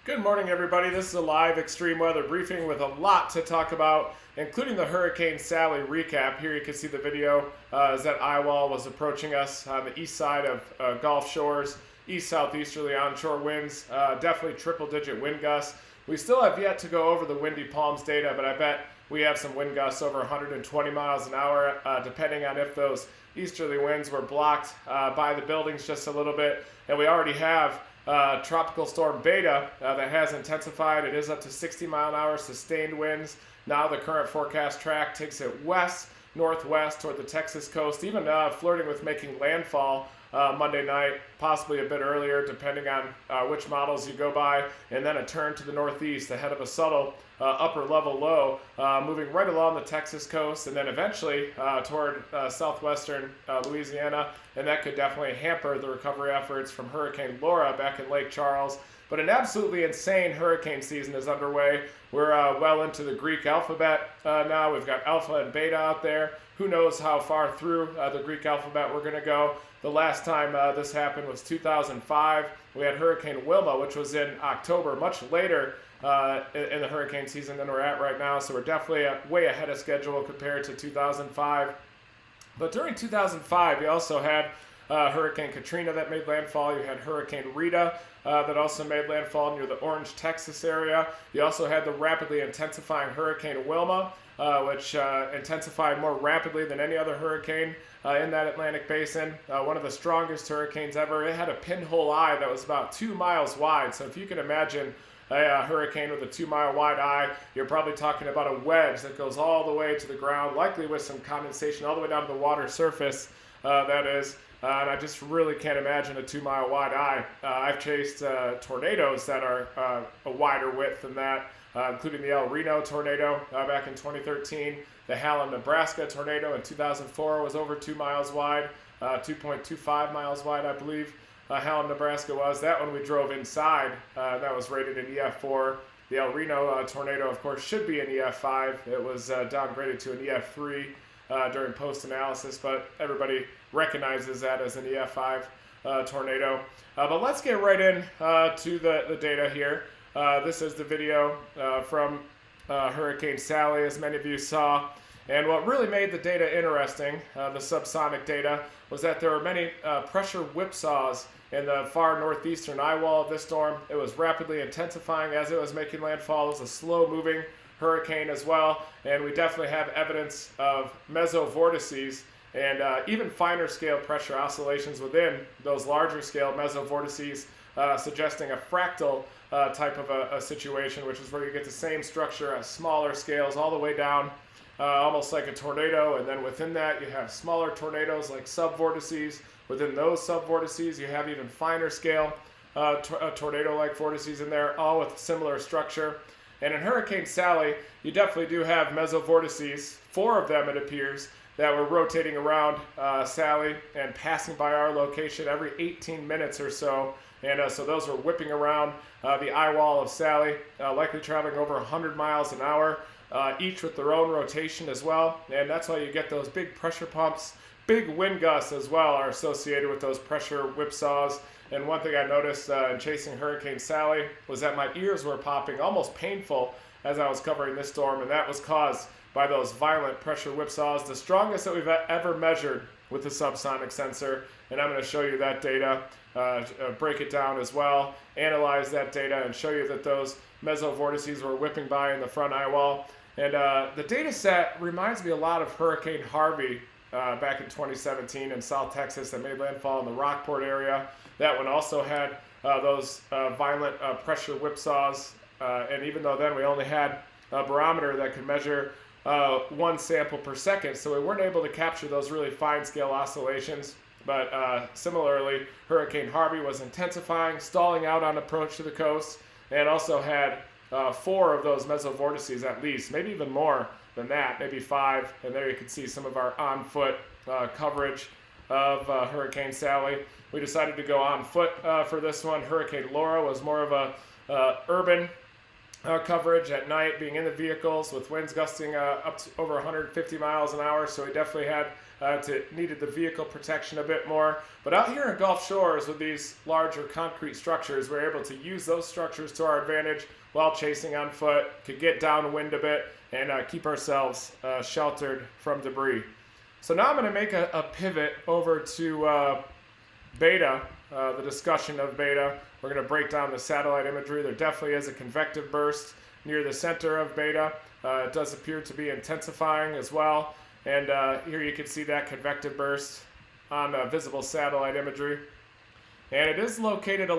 Good morning, everybody. This is a live extreme weather briefing with a lot to talk about, including the Hurricane Sally recap. Here you can see the video as that eye wall was approaching us on the east side of Gulf Shores, east-southeasterly onshore winds, definitely triple-digit wind gusts. We still have yet to go over the Windy Palms data, but I bet we have some wind gusts over 120 miles an hour, depending on if those easterly winds were blocked by the buildings just a little bit. And we already have Tropical Storm Beta that has intensified. It is up to 60 mile an hour sustained winds. Now the current forecast track takes it west, northwest toward the Texas coast, even flirting with making landfall Monday night, possibly a bit earlier depending on which models you go by, and then a turn to the northeast ahead of a subtle upper level low moving right along the Texas coast and then eventually toward southwestern Louisiana, and that could definitely hamper the recovery efforts from Hurricane Laura back in Lake Charles. But an absolutely insane hurricane season is underway. We're well into the Greek alphabet now. We've got alpha and beta out there. Who knows how far through the Greek alphabet we're going to go. The last time this happened was 2005. We had Hurricane Wilma, which was in October, much later in the hurricane season than we're at right now. So we're definitely way ahead of schedule compared to 2005. But during 2005, you also had Hurricane Katrina that made landfall. You had Hurricane Rita that also made landfall near the Orange, Texas area. You also had the rapidly intensifying Hurricane Wilma, which intensified more rapidly than any other hurricane in that Atlantic basin. One of the strongest hurricanes ever. It had a pinhole eye that was about 2 miles wide. So if you can imagine a hurricane with a 2 mile wide eye, you're probably talking about a wedge that goes all the way to the ground, likely with some condensation all the way down to the water surface, that is. And I just really can't imagine a 2 mile wide eye. I've chased tornadoes that are a wider width than that, including the El Reno tornado back in 2013. The Hallam, Nebraska tornado in 2004 was over 2 miles wide, 2.25 miles wide, I believe. Hallam, Nebraska was. That one we drove inside. That was rated an EF4. The El Reno tornado, of course, should be an EF5. It was downgraded to an EF3 during post-analysis, but everybody recognizes that as an EF5 tornado. But let's get right in to the data here. This is the video from Hurricane Sally, as many of you saw. And what really made the data interesting, the subsonic data, was that there were many pressure whipsaws in the far northeastern eye wall of this storm. It was rapidly intensifying as it was making landfall. It was a slow-moving hurricane as well, and we definitely have evidence of mesovortices and even finer scale pressure oscillations within those larger scale mesovortices, suggesting a fractal type of a situation, which is where you get the same structure at smaller scales all the way down, almost like a tornado, and then within that you have smaller tornadoes like subvortices. Within those subvortices you have even finer scale tornado-like vortices in there, all with similar structure. And in Hurricane Sally, you definitely do have mesovortices, 4 of them it appears, that were rotating around Sally and passing by our location every 18 minutes or so. And so those were whipping around the eye wall of Sally, likely traveling over 100 miles an hour, each with their own rotation as well. And that's why you get those big pressure pumps. Big wind gusts as well are associated with those pressure whipsaws. And one thing I noticed in chasing Hurricane Sally was that my ears were popping, almost painful, as I was covering this storm, and that was caused by those violent pressure whipsaws, the strongest that we've ever measured with the subsonic sensor. And I'm going to show you that data, break it down as well, analyze that data, and show you that those mesovortices were whipping by in the front eye wall. And the data set reminds me a lot of Hurricane Harvey back in 2017 in South Texas that made landfall in the Rockport area. That one also had those violent pressure whipsaws, and even though then we only had a barometer that could measure 1 sample per second, so we weren't able to capture those really fine scale oscillations. But similarly, Hurricane Harvey was intensifying, stalling out on approach to the coast, and also had 4 of those mesovortices at least, maybe even more than that, maybe 5. And there you can see some of our on-foot coverage of Hurricane Sally. We decided to go on foot for this one. Hurricane Laura was more of a urban coverage at night, being in the vehicles with winds gusting up to over 150 miles an hour. So we definitely had needed the vehicle protection a bit more. But out here in Gulf Shores with these larger concrete structures, we're able to use those structures to our advantage while chasing on foot, could get downwind a bit and keep ourselves sheltered from debris. So now I'm going to make a pivot over to beta, the discussion of beta. We're going to break down the satellite imagery. There definitely is a convective burst near the center of beta. It does appear to be intensifying as well. And here you can see that convective burst on visible satellite imagery. And it is located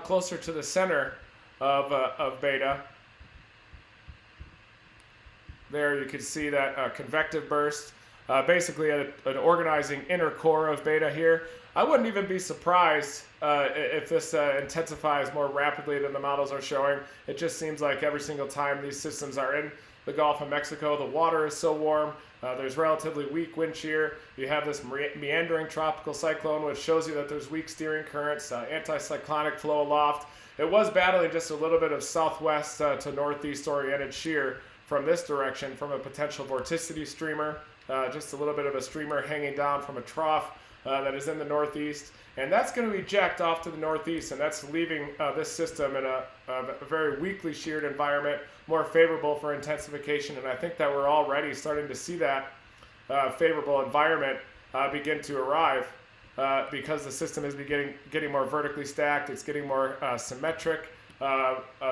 closer to the center of beta. There you can see that convective burst. Basically an organizing inner core of beta here. I wouldn't even be surprised if this intensifies more rapidly than the models are showing. It just seems like every single time these systems are in the Gulf of Mexico, the water is so warm. There's relatively weak wind shear. You have this meandering tropical cyclone, which shows you that there's weak steering currents, anticyclonic flow aloft. It was battling just a little bit of southwest to northeast oriented shear from this direction from a potential vorticity streamer. Just a little bit of a streamer hanging down from a trough that is in the northeast. And that's going to eject off to the northeast, and that's leaving this system in a very weakly sheared environment, more favorable for intensification. And I think that we're already starting to see that favorable environment begin to arrive because the system is getting more vertically stacked. It's getting more symmetric.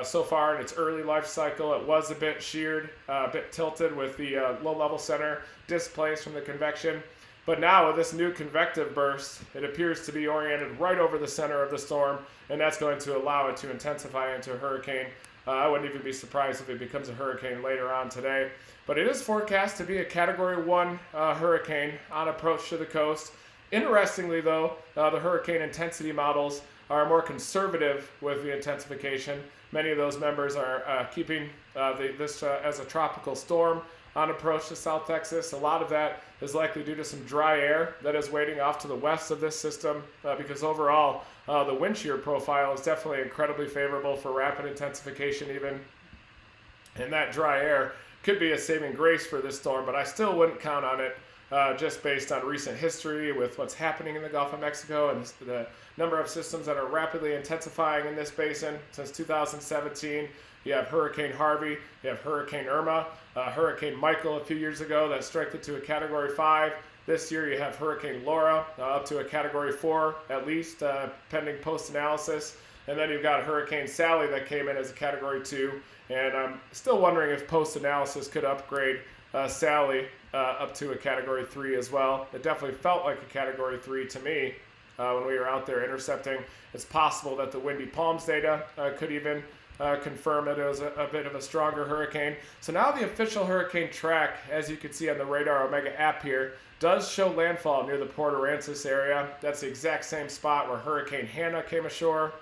So far in its early life cycle, it was a bit sheared, a bit tilted with the low-level center displaced from the convection. But now with this new convective burst, it appears to be oriented right over the center of the storm, and that's going to allow it to intensify into a hurricane. I wouldn't even be surprised if it becomes a hurricane later on today. But it is forecast to be a Category 1 hurricane on approach to the coast. Interestingly, though, the hurricane intensity models are more conservative with the intensification. Many of those members are keeping this as a tropical storm on approach to South Texas. A lot of that is likely due to some dry air that is waiting off to the west of this system because overall the wind shear profile is definitely incredibly favorable for rapid intensification even. And that dry air could be a saving grace for this storm, but I still wouldn't count on it just based on recent history with what's happening in the Gulf of Mexico and the number of systems that are rapidly intensifying in this basin since 2017. You have Hurricane Harvey, you have Hurricane Irma, Hurricane Michael a few years ago that strengthened to a Category 5. This year you have Hurricane Laura up to a Category 4 at least, pending post-analysis. And then you've got Hurricane Sally that came in as a Category 2. And I'm still wondering if post-analysis could upgrade Sally up to a Category 3 as well. It definitely felt like a Category 3 to me when we were out there intercepting. It's possible that the Windy Palms data could even confirm that it was a bit of a stronger hurricane. So now the official hurricane track, as you can see on the Radar Omega app here, does show landfall near the Port Aransas area. That's the exact same spot where Hurricane Hannah came ashore.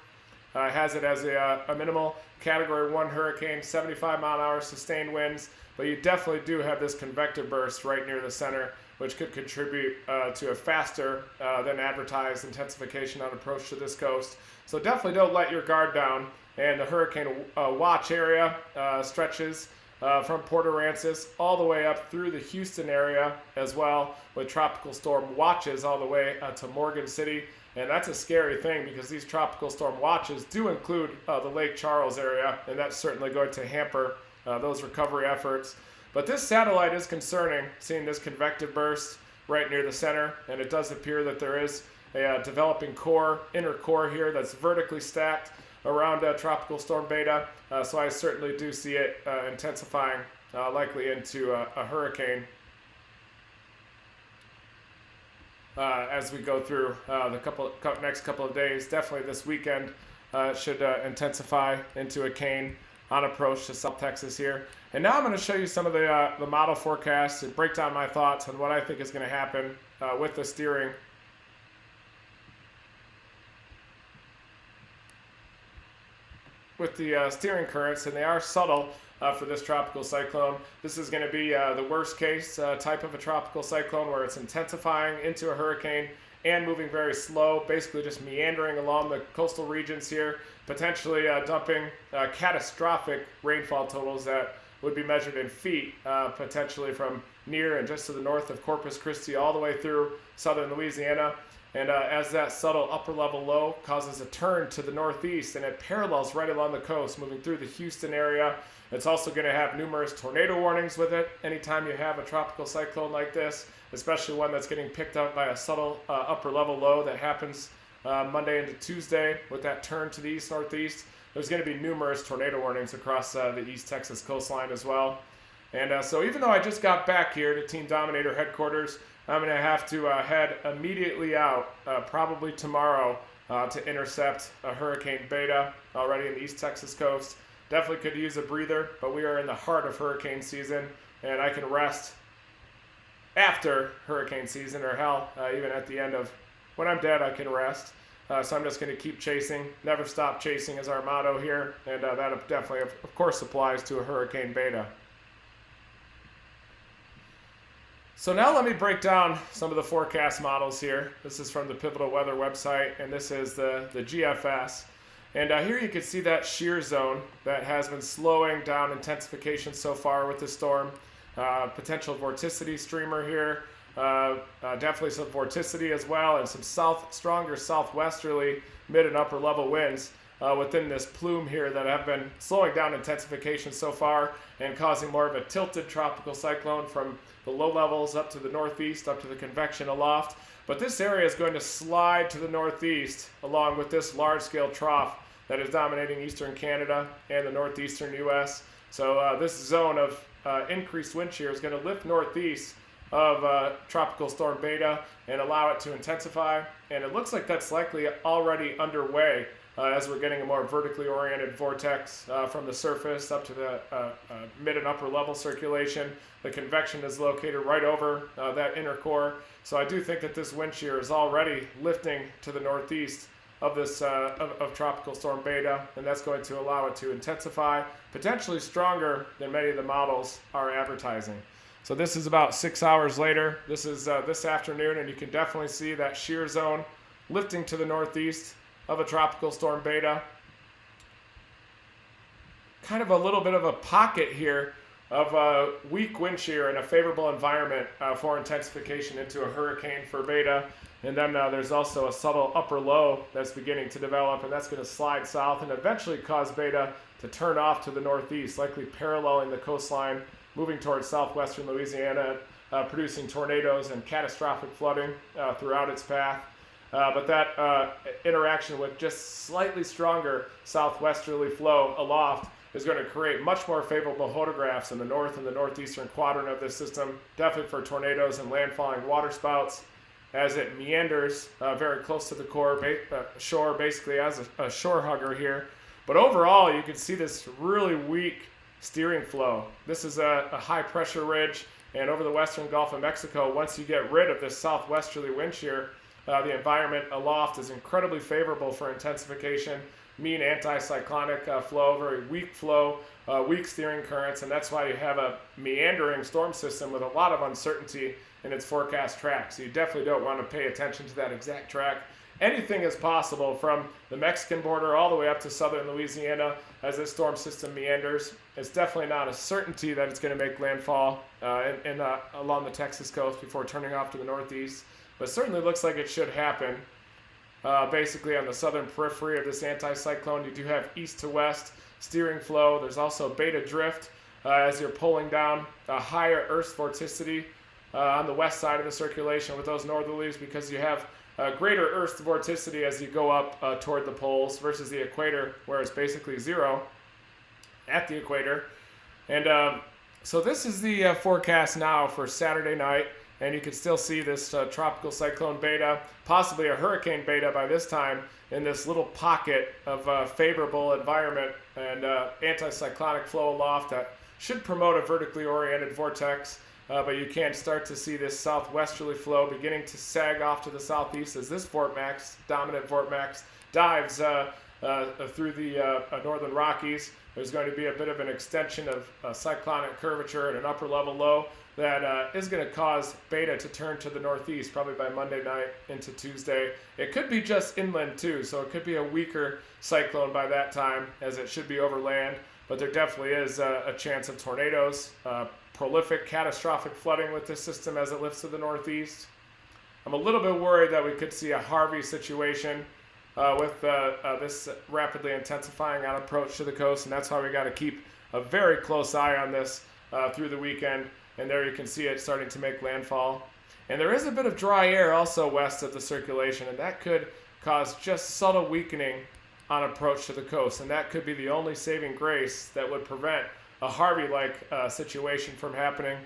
Has it as a minimal Category 1 hurricane, 75 mile an hour sustained winds. But you definitely do have this convective burst right near the center, which could contribute to a faster than advertised intensification on approach to this coast. So definitely don't let your guard down. And the hurricane watch area stretches from Port Aransas all the way up through the Houston area as well, with tropical storm watches all the way to Morgan City. And that's a scary thing because these tropical storm watches do include the Lake Charles area, and that's certainly going to hamper those recovery efforts. But this satellite is concerning, seeing this convective burst right near the center, and it does appear that there is a developing core, inner core here that's vertically stacked around Tropical Storm Beta, so I certainly do see it intensifying, likely into a hurricane as we go through the next couple of days. Definitely this weekend should intensify into a cane on approach to South Texas here. And now I'm going to show you some of the model forecasts and break down my thoughts on what I think is going to happen with the steering. With the steering currents, and they are subtle for this tropical cyclone. This is going to be the worst case type of a tropical cyclone where it's intensifying into a hurricane and moving very slow, basically just meandering along the coastal regions here, potentially dumping catastrophic rainfall totals that would be measured in feet, potentially from near and just to the north of Corpus Christi all the way through southern Louisiana. And as that subtle upper level low causes a turn to the northeast, and it parallels right along the coast, moving through the Houston area. It's also going to have numerous tornado warnings with it anytime you have a tropical cyclone like this, especially one that's getting picked up by a subtle upper level low that happens Monday into Tuesday with that turn to the east northeast. There's going to be numerous tornado warnings across the East Texas coastline as well. And so even though I just got back here to Team Dominator headquarters, I'm going to have to head immediately out, probably tomorrow, to intercept a Hurricane Beta already in the East Texas coast. Definitely could use a breather, but we are in the heart of hurricane season, and I can rest after hurricane season, or hell, even at the end of when I'm dead, I can rest. So I'm just going to keep chasing. Never stop chasing is our motto here, and that definitely, of course, applies to a Hurricane Beta. So now let me break down some of the forecast models here. This is from the Pivotal Weather website, and this is the GFS. And here you can see that shear zone that has been slowing down intensification so far with the storm. Potential vorticity streamer here. Definitely some vorticity as well, and some stronger southwesterly mid and upper level winds within this plume here that have been slowing down intensification so far and causing more of a tilted tropical cyclone from the low levels up to the northeast, up to the convection aloft. But this area is going to slide to the northeast along with this large-scale trough that is dominating eastern Canada and the northeastern U.S. So this zone of increased wind shear is going to lift northeast of Tropical Storm Beta and allow it to intensify. And it looks like that's likely already underway as we're getting a more vertically oriented vortex from the surface up to the mid and upper level circulation. The convection is located right over that inner core. So I do think that this wind shear is already lifting to the northeast of this of Tropical Storm Beta, and that's going to allow it to intensify, potentially stronger than many of the models are advertising. So this is about 6 hours later. This is this afternoon, and you can definitely see that shear zone lifting to the northeast of a Tropical Storm Beta. Kind of a little bit of a pocket here of weak wind shear and a favorable environment for intensification into a hurricane for Beta. And then there's also a subtle upper low that's beginning to develop, and that's going to slide south and eventually cause Beta to turn off to the northeast, likely paralleling the coastline, moving towards southwestern Louisiana, producing tornadoes and catastrophic flooding throughout its path. But that interaction with just slightly stronger southwesterly flow aloft is going to create much more favorable photographs in the north and the northeastern quadrant of this system, definitely for tornadoes and landfalling waterspouts as it meanders very close to the shore, basically as a shore hugger here. But overall, you can see this really weak steering flow. This is a high pressure ridge, and over the western Gulf of Mexico, once you get rid of this southwesterly wind shear, the environment aloft is incredibly favorable for intensification, mean anticyclonic flow, very weak flow, weak steering currents, and that's why you have a meandering storm system with a lot of uncertainty in its forecast track. So you definitely don't want to pay attention to that exact track. Anything is possible from the Mexican border all the way up to southern Louisiana as this storm system meanders. It's definitely not a certainty that it's going to make landfall along the Texas coast before turning off to the northeast, but certainly looks like it should happen. Basically on the southern periphery of this anticyclone, you do have east to west steering flow. There's also beta drift as you're pulling down a higher Earth's vorticity on the west side of the circulation with those northerlies, because you have greater Earth's vorticity as you go up toward the poles versus the equator, where it's basically zero at the equator. And so this is the forecast now for Saturday night. And you can still see this tropical cyclone Beta, possibly a hurricane Beta by this time, in this little pocket of favorable environment and anticyclonic flow aloft that should promote a vertically oriented vortex. But you can start to see this southwesterly flow beginning to sag off to the southeast as this vortmax, dominant vortmax, dives through the northern Rockies. There's going to be a bit of an extension of cyclonic curvature and an upper level low that is going to cause beta to turn to the northeast probably by Monday night into Tuesday. It could be just inland too, so it could be a weaker cyclone by that time, as it should be over land, but there definitely is a chance of tornadoes, prolific catastrophic flooding with this system as it lifts to the northeast. I'm a little bit worried that we could see a Harvey situation with this rapidly intensifying on approach to the coast, and that's why we got to keep a very close eye on this through the weekend. And there you can see it starting to make landfall. And there is a bit of dry air also west of the circulation, and that could cause just subtle weakening on approach to the coast. And that could be the only saving grace that would prevent a Harvey-like situation from happening.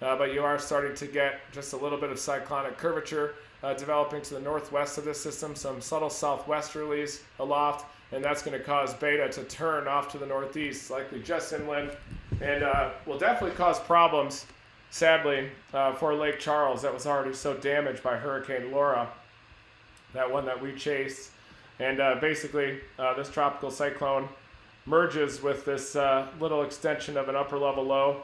But you are starting to get just a little bit of cyclonic curvature developing to the northwest of this system, some subtle southwesterlies aloft, and that's going to cause beta to turn off to the northeast, likely just inland, and will definitely cause problems, sadly, for Lake Charles that was already so damaged by Hurricane Laura, that one that we chased. And basically, this tropical cyclone merges with this little extension of an upper level low,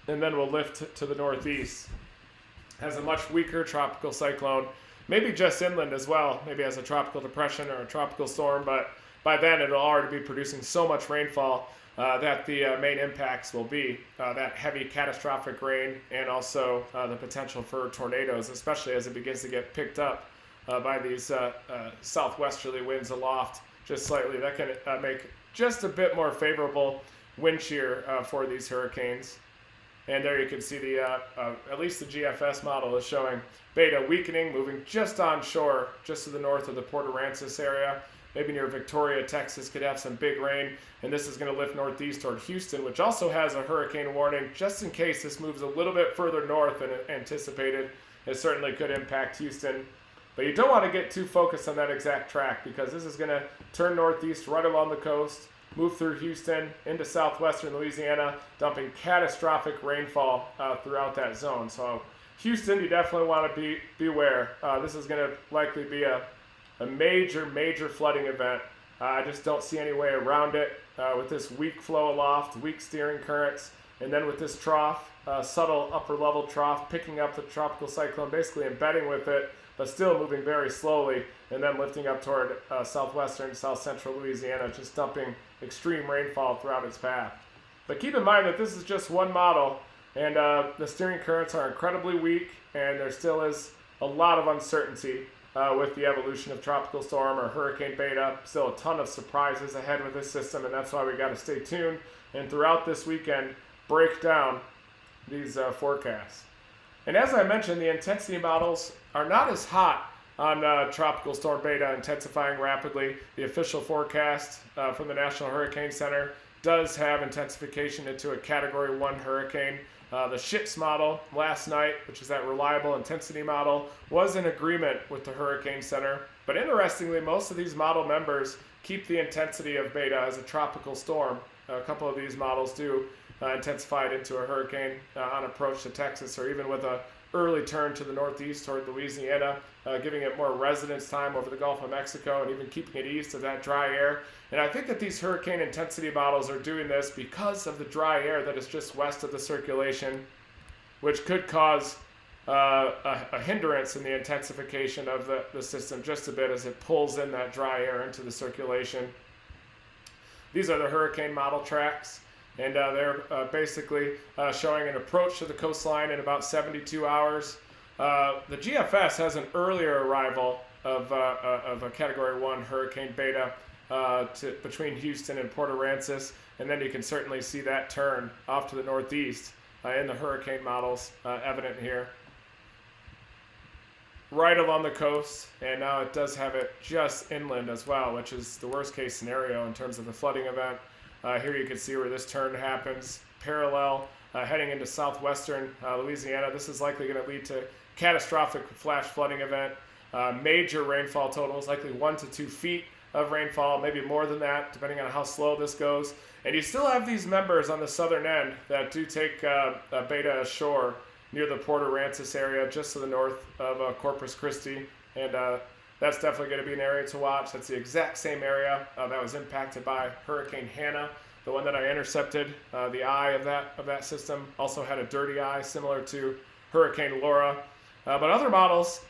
and then will lift to the northeast. Has a much weaker tropical cyclone, maybe just inland as well, maybe as a tropical depression or a tropical storm, but by then it'll already be producing so much rainfall that the main impacts will be that heavy catastrophic rain and also the potential for tornadoes, especially as it begins to get picked up by these southwesterly winds aloft just slightly. That can make just a bit more favorable wind shear for these hurricanes. And there you can see the, at least the GFS model is showing beta weakening, moving just onshore, just to the north of the Port Aransas area. Maybe near Victoria, Texas could have some big rain, and this is going to lift northeast toward Houston, which also has a hurricane warning, just in case this moves a little bit further north than anticipated. It certainly could impact Houston. But you don't want to get too focused on that exact track, because this is going to turn northeast right along the coast, move through Houston into southwestern Louisiana, dumping catastrophic rainfall throughout that zone. So Houston, you definitely want to beware. This is going to likely be a major flooding event. I just don't see any way around it with this weak flow aloft, weak steering currents, and then with this trough, subtle upper level trough, picking up the tropical cyclone, basically embedding with it, but still moving very slowly, and then lifting up toward southwestern, south central Louisiana, just dumping extreme rainfall throughout its path. But keep in mind that this is just one model, and the steering currents are incredibly weak, and there still is a lot of uncertainty with the evolution of tropical storm or hurricane beta. Still a ton of surprises ahead with this system, and that's why we got to stay tuned, and throughout this weekend, break down these forecasts. And as I mentioned, the intensity models are not as hot on tropical storm beta intensifying rapidly. The official forecast from the National Hurricane Center does have intensification into a Category 1 hurricane. The SHITS model last night, which is that reliable intensity model, was in agreement with the Hurricane Center. But interestingly, most of these model members keep the intensity of beta as a tropical storm. A couple of these models do intensify it into a hurricane on approach to Texas, or even with a early turn to the northeast toward Louisiana, giving it more residence time over the Gulf of Mexico and even keeping it east of that dry air. And I think that these hurricane intensity models are doing this because of the dry air that is just west of the circulation, which could cause a hindrance in the intensification of the system just a bit as it pulls in that dry air into the circulation. These are the hurricane model tracks. And they're basically showing an approach to the coastline in about 72 hours. The GFS has an earlier arrival of a Category 1 hurricane beta between Houston and Port Aransas, and then you can certainly see that turn off to the northeast in the hurricane models evident here. Right along the coast, and now it does have it just inland as well, which is the worst case scenario in terms of the flooding event. Here you can see where this turn happens, parallel, heading into southwestern Louisiana. This is likely going to lead to catastrophic flash flooding event. Major rainfall totals, likely 1 to 2 feet of rainfall, maybe more than that, depending on how slow this goes. And you still have these members on the southern end that do take beta ashore near the Port Aransas area, just to the north of Corpus Christi, and that's definitely going to be an area to watch. That's the exact same area that was impacted by Hurricane Hannah. The one that I intercepted, the eye of that system also had a dirty eye similar to Hurricane Laura. But other models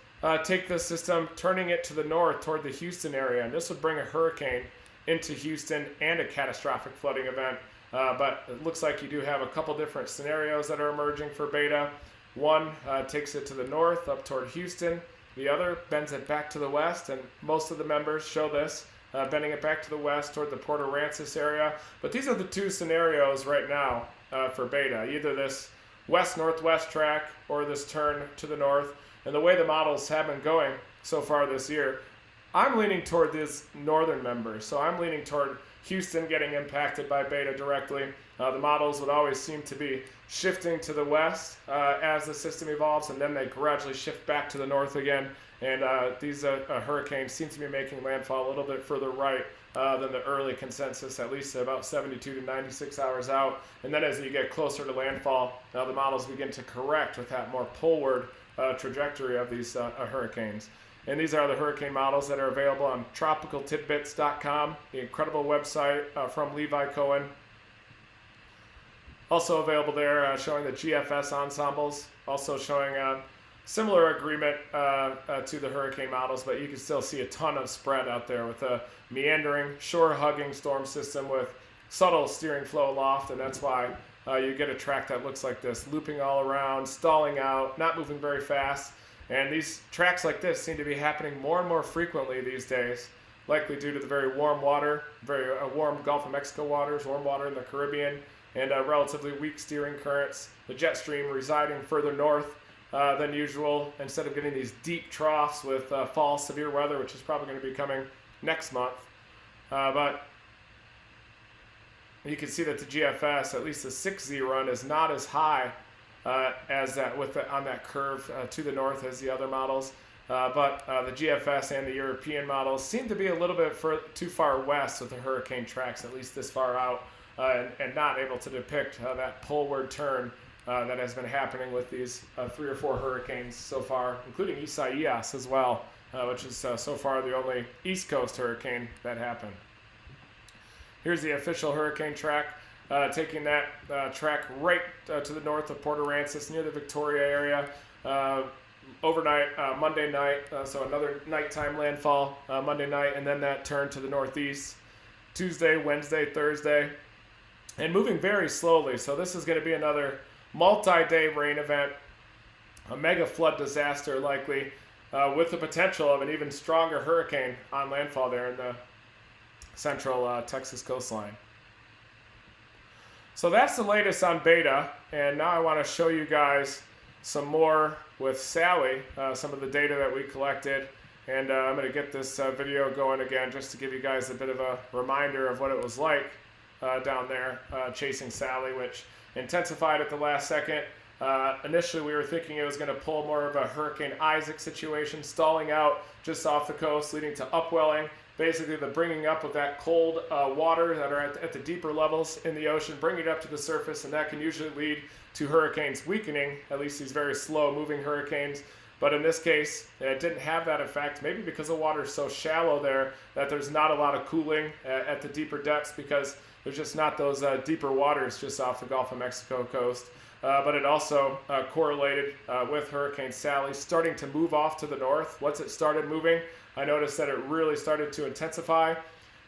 take this system, turning it to the north toward the Houston area, and this would bring a hurricane into Houston and a catastrophic flooding event. But it looks like you do have a couple different scenarios that are emerging for Beta. One takes it to the north up toward Houston. The other bends it back to the west, and most of the members show this, bending it back to the west toward the Port Aransas area. But these are the two scenarios right now for Beta, either this west-northwest track or this turn to the north. And the way the models have been going so far this year, I'm leaning toward these northern members. So I'm leaning toward Houston getting impacted by Beta directly. The models would always seem to be shifting to the west as the system evolves, and then they gradually shift back to the north again. And these hurricanes seem to be making landfall a little bit further right than the early consensus, at least about 72 to 96 hours out. And then as you get closer to landfall, the models begin to correct with that more poleward trajectory of these hurricanes. And these are the hurricane models that are available on tropicaltidbits.com, the incredible website from Levi Cohen. Also available there, showing the GFS ensembles, also showing similar agreement to the hurricane models, but you can still see a ton of spread out there with a meandering, shore-hugging storm system with subtle steering flow aloft, and that's why you get a track that looks like this, looping all around, stalling out, not moving very fast. And these tracks like this seem to be happening more and more frequently these days, likely due to the very warm water, very warm Gulf of Mexico waters, warm water in the Caribbean, and relatively weak steering currents, the jet stream residing further north than usual, instead of getting these deep troughs with fall severe weather, which is probably going to be coming next month. But you can see that the GFS, at least the 6Z run, is not as high as that on that curve to the north as the other models. But the GFS and the European models seem to be a little bit too far west with the hurricane tracks, at least this far out, and not able to depict that poleward turn that has been happening with these 3 or 4 hurricanes so far, including Isaias as well, which is so far the only East Coast hurricane that happened. Here's the official hurricane track, taking that track right to the north of Port Aransas, near the Victoria area. Overnight, Monday night, so another nighttime landfall Monday night, and then that turn to the northeast Tuesday, Wednesday, Thursday, and moving very slowly. So this is going to be another multi-day rain event, a mega flood disaster likely, with the potential of an even stronger hurricane on landfall there in the central Texas coastline. So that's the latest on Beta, and now I want to show you guys some more with Sally, some of the data that we collected, and I'm going to get this video going again just to give you guys a bit of a reminder of what it was like down there chasing Sally, which intensified at the last second. Initially we were thinking it was going to pull more of a Hurricane Isaac situation, stalling out just off the coast, leading to upwelling, basically the bringing up of that cold water that are at the deeper levels in the ocean, bringing it up to the surface, and that can usually lead to hurricanes weakening, at least these very slow moving hurricanes. But in this case, it didn't have that effect, maybe because the water is so shallow there that there's not a lot of cooling at the deeper depths, because there's just not those deeper waters just off the Gulf of Mexico coast. But it also correlated with Hurricane Sally starting to move off to the north. Once it started moving, I noticed that it really started to intensify.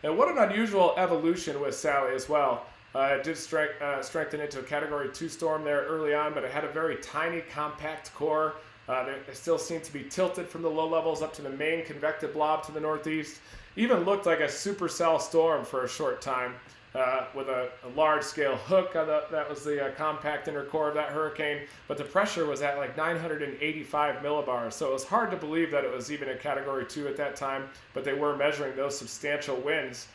And what an unusual evolution with Sally as well. It did strengthen into a Category 2 storm there early on, but it had a very tiny, compact core. It still seemed to be tilted from the low levels up to the main convective blob to the northeast. Even looked like a supercell storm for a short time, with a large-scale hook. That was the compact inner core of that hurricane, but the pressure was at like 985 millibars, so it was hard to believe that it was even a Category 2 at that time, but they were measuring those substantial winds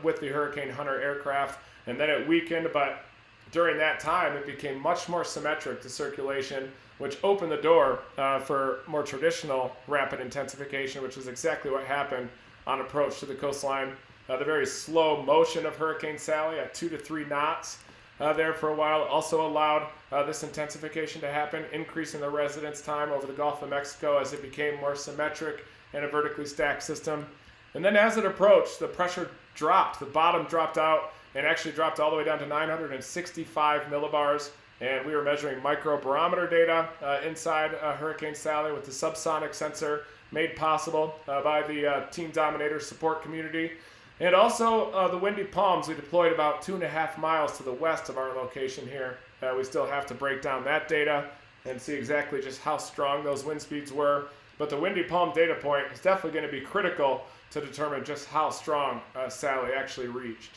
with the Hurricane Hunter aircraft, and then it weakened, but during that time it became much more symmetric to circulation, which opened the door for more traditional rapid intensification, which is exactly what happened on approach to the coastline. The very slow motion of Hurricane Sally at 2 to 3 knots there for a while also allowed this intensification to happen, increasing the residence time over the Gulf of Mexico as it became more symmetric and a vertically stacked system. And then as it approached, the pressure dropped. The bottom dropped out and actually dropped all the way down to 965 millibars. And we were measuring microbarometer data inside Hurricane Sally with the subsonic sensor made possible by the Team Dominator support community. And also the windy palms, we deployed about 2.5 miles to the west of our location here. We still have to break down that data and see exactly just how strong those wind speeds were. But the windy palm data point is definitely going to be critical to determine just how strong Sally actually reached.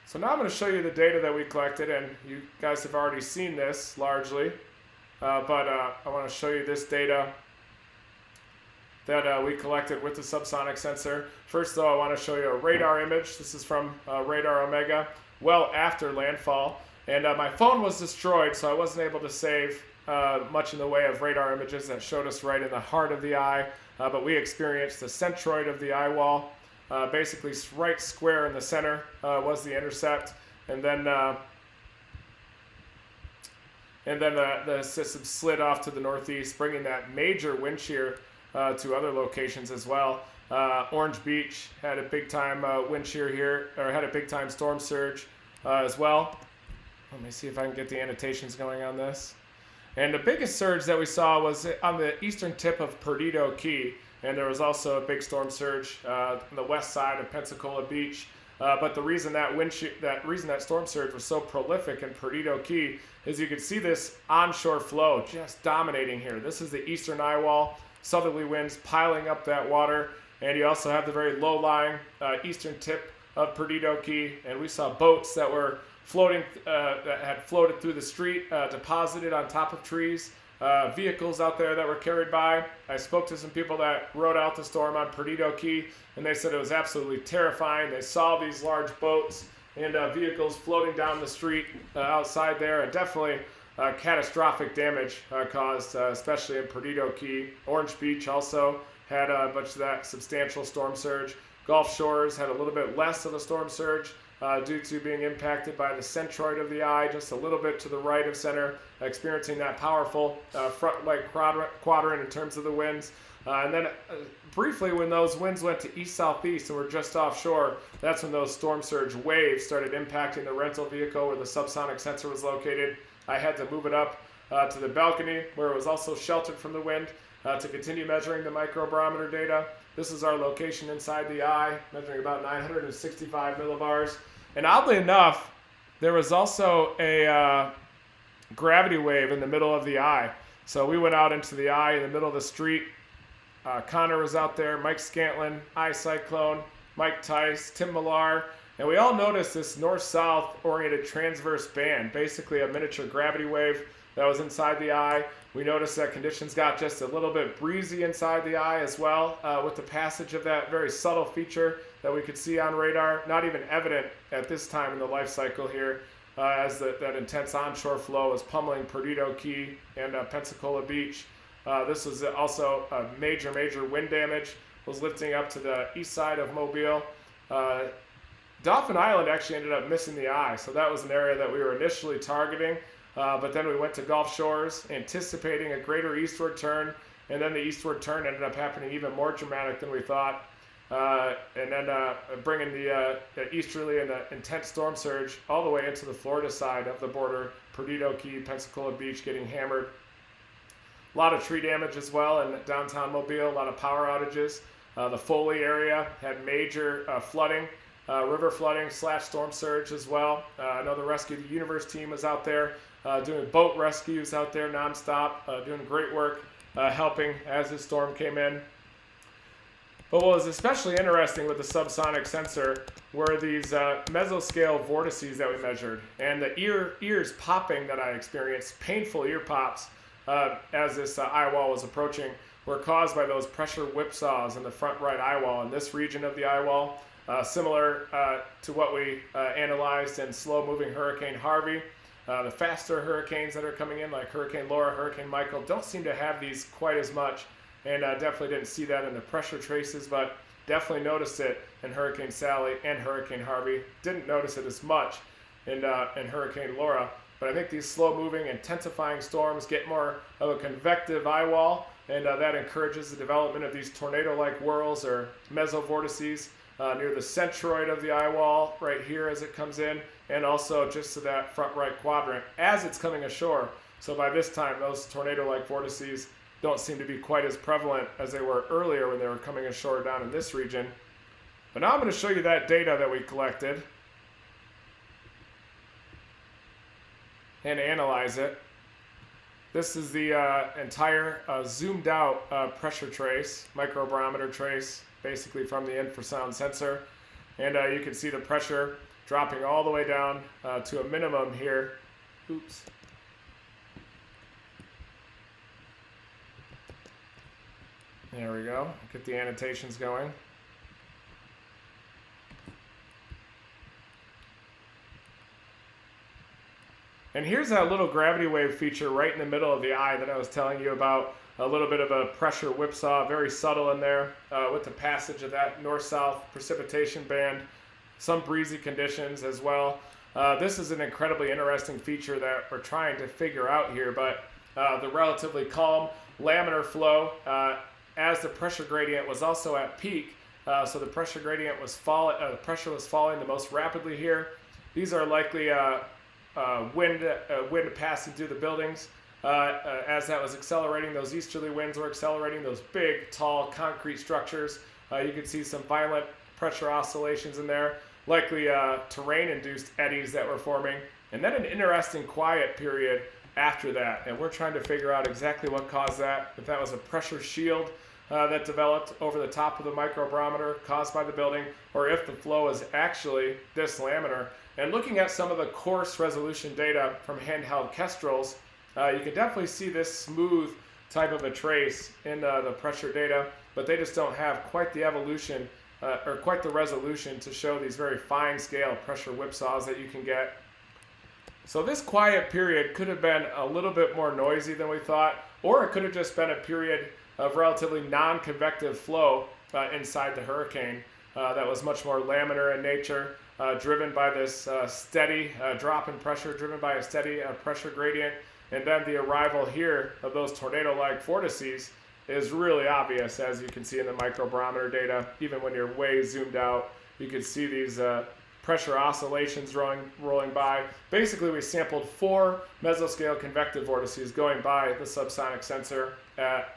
So now I'm going to show you the data that we collected, and you guys have already seen this largely, but I want to show you this data that we collected with the subsonic sensor. First though, I want to show you a radar image. This is from Radar Omega, well after landfall. And my phone was destroyed, so I wasn't able to save much in the way of radar images that showed us right in the heart of the eye. But we experienced the centroid of the eye wall. Basically right square in the center was the intercept. And then the system slid off to the northeast, bringing that major wind shear to other locations as well. Orange Beach had a big time wind shear here, or had a big time storm surge as well. Let me see if I can get the annotations going on this. And the biggest surge that we saw was on the eastern tip of Perdido Key, and there was also a big storm surge on the west side of Pensacola Beach. But the reason that storm surge was so prolific in Perdido Key is you could see this onshore flow just dominating here. This is the eastern eye wall, southerly winds piling up that water, and you also have the very low-lying eastern tip of Perdido Key, and we saw boats that were floating, that had floated through the street, deposited on top of trees, vehicles out there that were carried by. I spoke to some people that rode out the storm on Perdido Key, and they said it was absolutely terrifying. They saw these large boats and vehicles floating down the street outside there, and definitely catastrophic damage caused, especially in Perdido Key. Orange Beach also had much of that substantial storm surge. Gulf Shores had a little bit less of a storm surge due to being impacted by the centroid of the eye, just a little bit to the right of center, experiencing that powerful front leg quadrant in terms of the winds. And then briefly, when those winds went to east-southeast and were just offshore, that's when those storm surge waves started impacting the rental vehicle where the subsonic sensor was located. I had to move it up to the balcony where it was also sheltered from the wind to continue measuring the microbarometer data. This is our location inside the eye, measuring about 965 millibars. And oddly enough, there was also a gravity wave in the middle of the eye. So we went out into the eye in the middle of the street. Connor was out there, Mike Scantlin, Eye Cyclone, Mike Tice, Tim Millar, and we all noticed this north-south oriented transverse band, basically a miniature gravity wave that was inside the eye. We noticed that conditions got just a little bit breezy inside the eye as well, with the passage of that very subtle feature that we could see on radar, not even evident at this time in the life cycle here, as that intense onshore flow was pummeling Perdido Key and Pensacola Beach. This was also a major wind damage, was lifting up to the east side of Mobile. Dauphin Island actually ended up missing the eye, so that was an area that we were initially targeting. But then we went to Gulf Shores, anticipating a greater eastward turn, and then the eastward turn ended up happening even more dramatic than we thought. And then bringing the easterly and the intense storm surge all the way into the Florida side of the border, Perdido Key, Pensacola Beach getting hammered. A lot of tree damage as well in downtown Mobile, a lot of power outages. The Foley area had major flooding, river flooding / storm surge as well. I know the Rescue the Universe team was out there doing boat rescues out there nonstop, doing great work, helping as the storm came in. But what was especially interesting with the subsonic sensor were these mesoscale vortices that we measured, and the ears popping that I experienced, painful ear pops as this eye wall was approaching, were caused by those pressure whipsaws in the front right eye wall in this region of the eye wall, similar to what we analyzed in slow-moving Hurricane Harvey. The faster hurricanes that are coming in, like Hurricane Laura, Hurricane Michael, don't seem to have these quite as much, and definitely didn't see that in the pressure traces, but definitely noticed it in Hurricane Sally and Hurricane Harvey. Didn't notice it as much in Hurricane Laura, but I think these slow-moving, intensifying storms get more of a convective eye wall, and that encourages the development of these tornado-like whirls or mesovortices near the centroid of the eye wall right here as it comes in, and also just to that front right quadrant as it's coming ashore. So by this time, those tornado-like vortices don't seem to be quite as prevalent as they were earlier when they were coming ashore down in this region. But now I'm going to show you that data that we collected and analyze it. This is the entire zoomed out pressure trace, microbarometer trace, basically from the infrasound sensor. And you can see the pressure dropping all the way down to a minimum here. Oops. There we go. Get the annotations going. And here's that little gravity wave feature right in the middle of the eye that I was telling you about. A little bit of a pressure whipsaw, very subtle in there with the passage of that north-south precipitation band. Some breezy conditions as well. This is an incredibly interesting feature that we're trying to figure out here, but the relatively calm laminar flow as the pressure gradient was also at peak, so the pressure gradient was pressure was falling the most rapidly here. These are likely wind passing through the buildings. As that was accelerating, those easterly winds were accelerating those big, tall concrete structures. You could see some violent pressure oscillations in there, likely terrain-induced eddies that were forming, and then an interesting quiet period after that. And we're trying to figure out exactly what caused that, if that was a pressure shield that developed over the top of the microbarometer caused by the building, or if the flow is actually this laminar. And looking at some of the coarse resolution data from handheld kestrels, you can definitely see this smooth type of a trace in the pressure data, but they just don't have quite the evolution or quite the resolution to show these very fine scale pressure whipsaws that you can get. So this quiet period could have been a little bit more noisy than we thought, or it could have just been a period of relatively non-convective flow inside the hurricane that was much more laminar in nature, driven by this steady drop in pressure, driven by a steady pressure gradient. And then the arrival here of those tornado-like vortices is really obvious, as you can see in the microbarometer data. Even when you're way zoomed out, you can see these pressure oscillations rolling by. Basically, we sampled 4 mesoscale convective vortices going by the subsonic sensor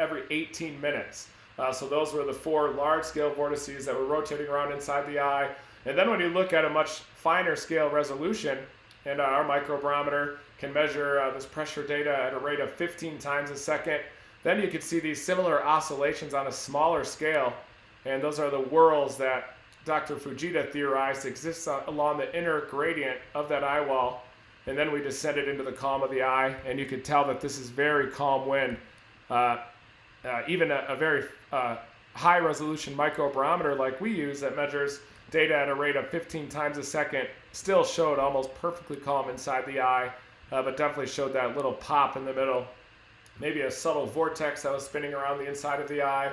every 18 minutes. So those were the 4 large-scale vortices that were rotating around inside the eye. And then when you look at a much finer scale resolution, and our microbarometer can measure this pressure data at a rate of 15 times a second, then you can see these similar oscillations on a smaller scale. And those are the whirls that Dr. Fujita theorized exists along the inner gradient of that eye wall. And then we descended into the calm of the eye, and you could tell that this is very calm wind. Even a very high resolution microbarometer like we use that measures data at a rate of 15 times a second still showed almost perfectly calm inside the eye, but definitely showed that little pop in the middle. Maybe a subtle vortex that was spinning around the inside of the eye,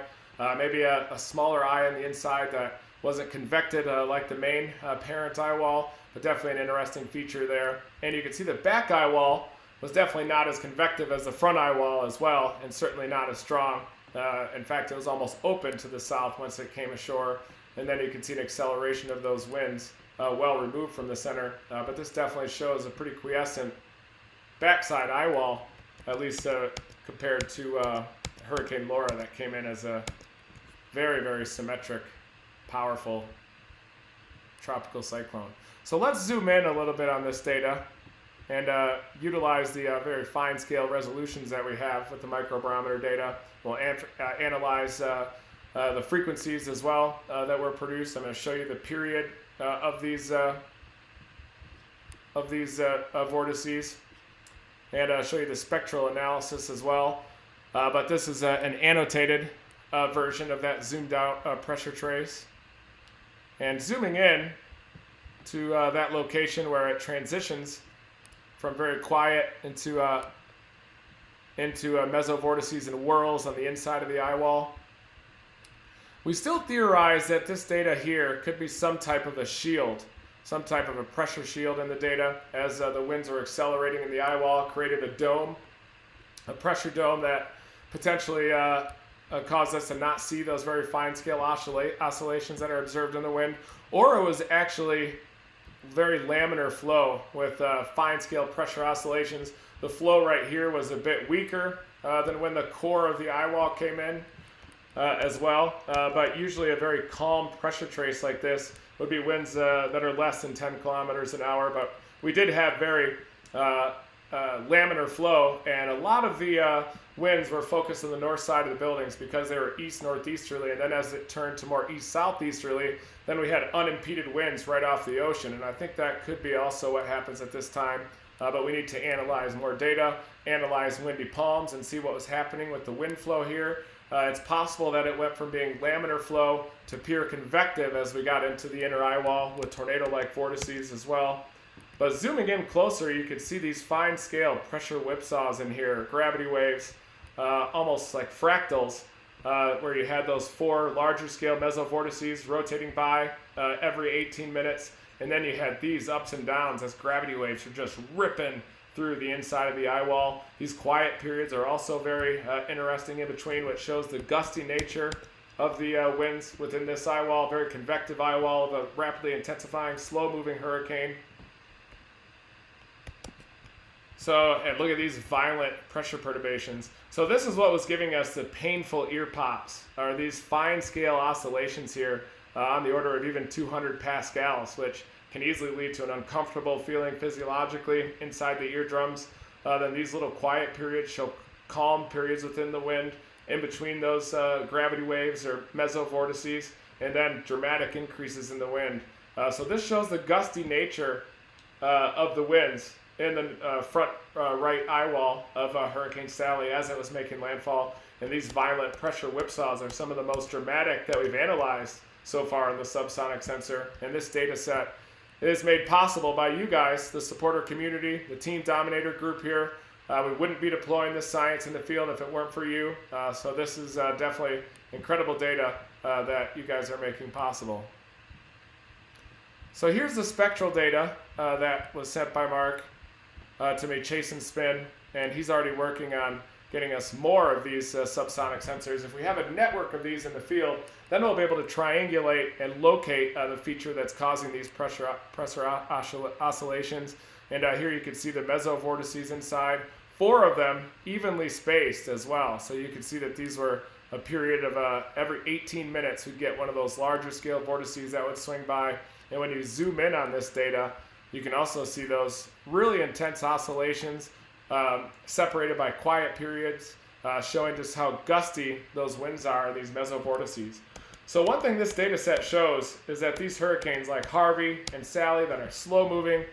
maybe a smaller eye on the inside that wasn't convected like the main parent eye wall, but definitely an interesting feature there. And you can see the back eye wall was definitely not as convective as the front eye wall as well, and certainly not as strong. In fact, it was almost open to the south once it came ashore. And then you can see an acceleration of those winds well removed from the center. But this definitely shows a pretty quiescent backside eye wall, at least compared to Hurricane Laura that came in as a very, very symmetric, powerful tropical cyclone. So let's zoom in a little bit on this data and utilize the very fine scale resolutions that we have with the microbarometer data. We'll analyze the frequencies as well that were produced. I'm going to show you the period of these vortices, and show you the spectral analysis as well. But this is an annotated version of that zoomed out pressure trace. And zooming in to that location where it transitions from very quiet into mesovortices and whirls on the inside of the eye wall. We still theorize that this data here could be some type of a shield, some type of a pressure shield in the data as the winds were accelerating in the eye wall, created a dome, a pressure dome that potentially caused us to not see those very fine scale oscillations that are observed in the wind, or it was actually very laminar flow with fine scale pressure oscillations. The flow right here was a bit weaker than when the core of the eye wall came in as well, but usually a very calm pressure trace like this would be winds that are less than 10 kilometers an hour, but we did have very laminar flow, and a lot of the winds were focused on the north side of the buildings because they were east-northeasterly, and then as it turned to more east-southeasterly, then we had unimpeded winds right off the ocean, and I think that could be also what happens at this time, but we need to analyze more data, analyze windy palms, and see what was happening with the wind flow here. It's possible that it went from being laminar flow to pure convective as we got into the inner eye wall with tornado-like vortices as well. But zooming in closer, you can see these fine scale pressure whipsaws in here, gravity waves, almost like fractals, where you had those 4 larger scale mesovortices rotating by every 18 minutes. And then you had these ups and downs as gravity waves are just ripping through the inside of the eye wall. These quiet periods are also very interesting in between, which shows the gusty nature of the winds within this eye wall, very convective eye wall of a rapidly intensifying, slow-moving hurricane. So, and look at these violent pressure perturbations. So this is what was giving us the painful ear pops, are these fine scale oscillations here on the order of even 200 pascals, which can easily lead to an uncomfortable feeling physiologically inside the eardrums. Then these little quiet periods show calm periods within the wind, in between those gravity waves or mesovortices, and then dramatic increases in the wind. So this shows the gusty nature of the winds in the front right eye wall of Hurricane Sally as it was making landfall. And these violent pressure whipsaws are some of the most dramatic that we've analyzed so far in the subsonic sensor. And this data set is made possible by you guys, the supporter community, the Team Dominator group here. We wouldn't be deploying this science in the field if it weren't for you. So this is definitely incredible data that you guys are making possible. So here's the spectral data that was sent by Mark to me, Chase and Spin, and he's already working on getting us more of these subsonic sensors. If we have a network of these in the field, then we'll be able to triangulate and locate the feature that's causing these pressure oscillations. And here you can see the mesovortices inside, 4 of them evenly spaced as well. So you can see that these were a period of every 18 minutes we'd get one of those larger scale vortices that would swing by. And when you zoom in on this data, you can also see those really intense oscillations separated by quiet periods, showing just how gusty those winds are, these mesovortices. So one thing this data set shows is that these hurricanes like Harvey and Sally that are slow moving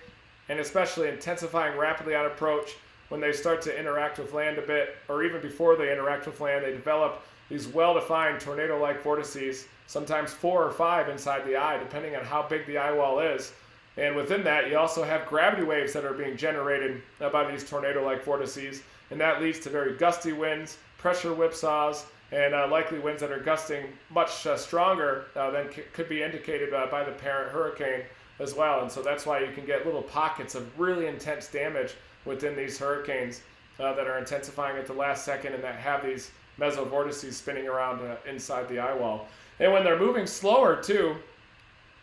and especially intensifying rapidly on approach, when they start to interact with land a bit, or even before they interact with land, they develop these well-defined tornado-like vortices, sometimes 4 or 5 inside the eye, depending on how big the eye wall is. And within that, you also have gravity waves that are being generated by these tornado-like vortices, and that leads to very gusty winds, pressure whipsaws, and likely winds that are gusting much stronger than could be indicated by the parent hurricane as well. And so that's why you can get little pockets of really intense damage within these hurricanes that are intensifying at the last second and that have these mesovortices spinning around inside the eye wall. And when they're moving slower too,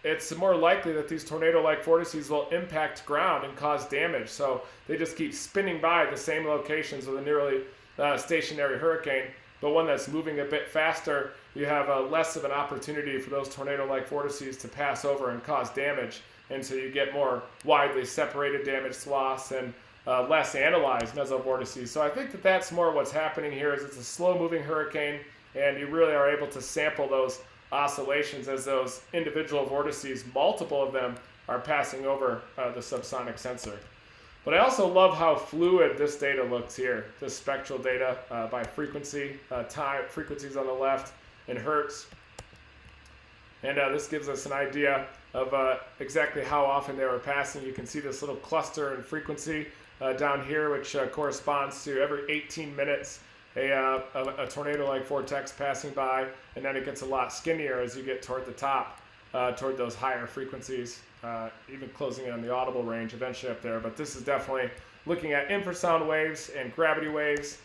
it's more likely that these tornado-like vortices will impact ground and cause damage. So they just keep spinning by the same locations with a nearly stationary hurricane. But one that's moving a bit faster, you have less of an opportunity for those tornado-like vortices to pass over and cause damage. And so you get more widely separated damage swaths and less analyzed mesovortices. So I think that that's more what's happening here, is it's a slow-moving hurricane, and you really are able to sample those oscillations as those individual vortices, multiple of them, are passing over the subsonic sensor. But I also love how fluid this data looks here, this spectral data by frequency, time, frequencies on the left, and hertz. And this gives us an idea of exactly how often they were passing. You can see this little cluster and frequency down here, which corresponds to every 18 minutes a tornado-like vortex passing by, and then it gets a lot skinnier as you get toward the top, toward those higher frequencies, even closing in on the audible range eventually up there. But this is definitely looking at infrasound waves and gravity waves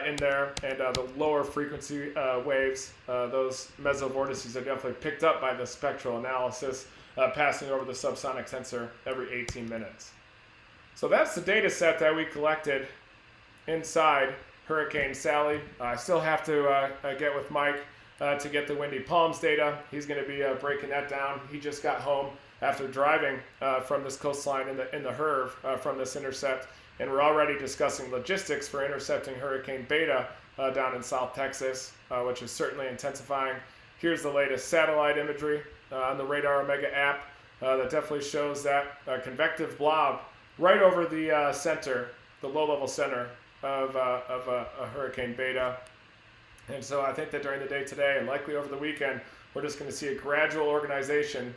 in there, and the lower frequency waves, those mesovortices are definitely picked up by the spectral analysis, passing over the subsonic sensor every 18 minutes. So that's the data set that we collected inside Hurricane Sally. I still have to get with Mike to get the Windy Palms data. He's going to be breaking that down. He just got home after driving from this coastline in the HERV from this intercept, and we're already discussing logistics for intercepting Hurricane Beta down in South Texas, which is certainly intensifying. Here's the latest satellite imagery on the Radar Omega app that definitely shows that convective blob right over the center, the low-level center of a Hurricane Beta. And so I think that during the day today and likely over the weekend, we're just going to see a gradual organization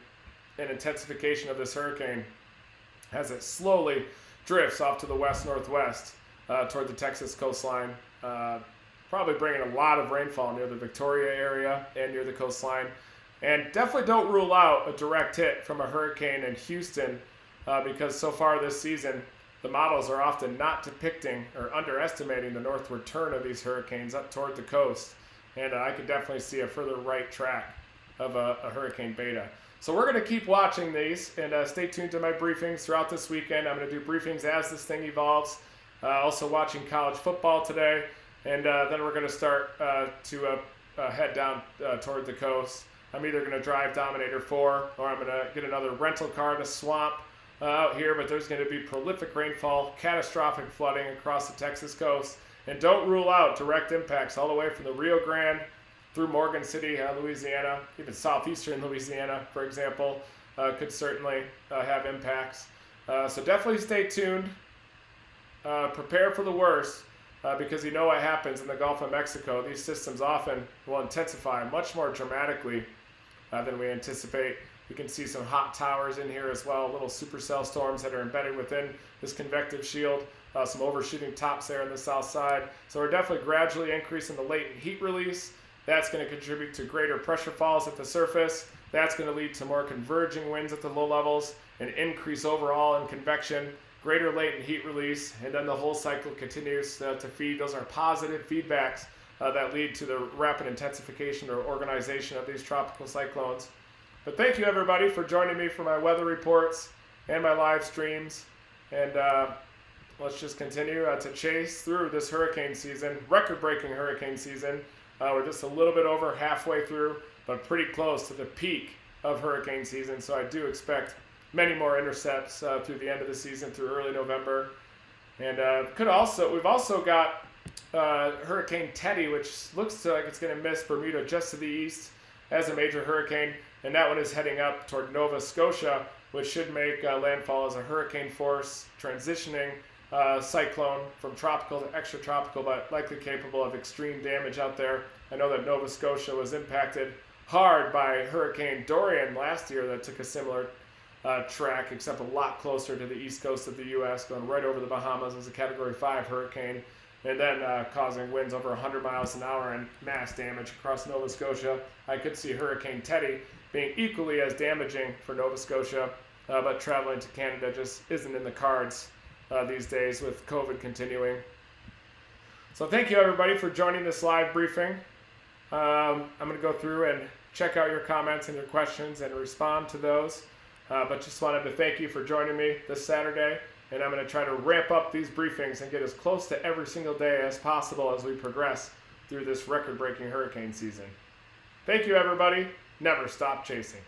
and intensification of this hurricane as it slowly drifts off to the west-northwest toward the Texas coastline, probably bringing a lot of rainfall near the Victoria area and near the coastline. And definitely don't rule out a direct hit from a hurricane in Houston because so far this season, the models are often not depicting or underestimating the northward turn of these hurricanes up toward the coast. And I could definitely see a further right track of a Hurricane Beta. So we're going to keep watching these and stay tuned to my briefings throughout this weekend. I'm going to do briefings as this thing evolves. Also watching college football today. And then we're going to start to head down toward the coast. I'm either going to drive Dominator 4 or I'm going to get another rental car to swamp out here, but there's going to be prolific rainfall, catastrophic flooding across the Texas coast, and don't rule out direct impacts all the way from the Rio Grande through Morgan City, Louisiana, even southeastern Louisiana, for example, could certainly have impacts. So definitely stay tuned. Prepare for the worst because you know what happens in the Gulf of Mexico. These systems often will intensify much more dramatically than we anticipate. You can see some hot towers in here as well, little supercell storms that are embedded within this convective shield, some overshooting tops there on the south side. So we're definitely gradually increasing the latent heat release. That's going to contribute to greater pressure falls at the surface. That's going to lead to more converging winds at the low levels, an increase overall in convection, greater latent heat release, and then the whole cycle continues to feed. Those are positive feedbacks that lead to the rapid intensification or organization of these tropical cyclones. But thank you, everybody, for joining me for my weather reports and my live streams. And let's just continue to chase through this hurricane season, record-breaking hurricane season. We're just a little bit over halfway through, but pretty close to the peak of hurricane season. So I do expect many more intercepts through the end of the season, through early November. And we've also got Hurricane Teddy, which looks like it's going to miss Bermuda just to the east as a major hurricane. And that one is heading up toward Nova Scotia, which should make landfall as a hurricane force, transitioning cyclone from tropical to extratropical, but likely capable of extreme damage out there. I know that Nova Scotia was impacted hard by Hurricane Dorian last year that took a similar track, except a lot closer to the east coast of the U.S., going right over the Bahamas as a Category 5 hurricane, and then causing winds over 100 miles an hour and mass damage across Nova Scotia. I could see Hurricane Teddy being equally as damaging for Nova Scotia, but traveling to Canada just isn't in the cards these days with COVID continuing. So thank you, everybody, for joining this live briefing. I'm going to go through and check out your comments and your questions and respond to those. But just wanted to thank you for joining me this Saturday. And I'm going to try to ramp up these briefings and get as close to every single day as possible as we progress through this record-breaking hurricane season. Thank you, everybody. Never stop chasing.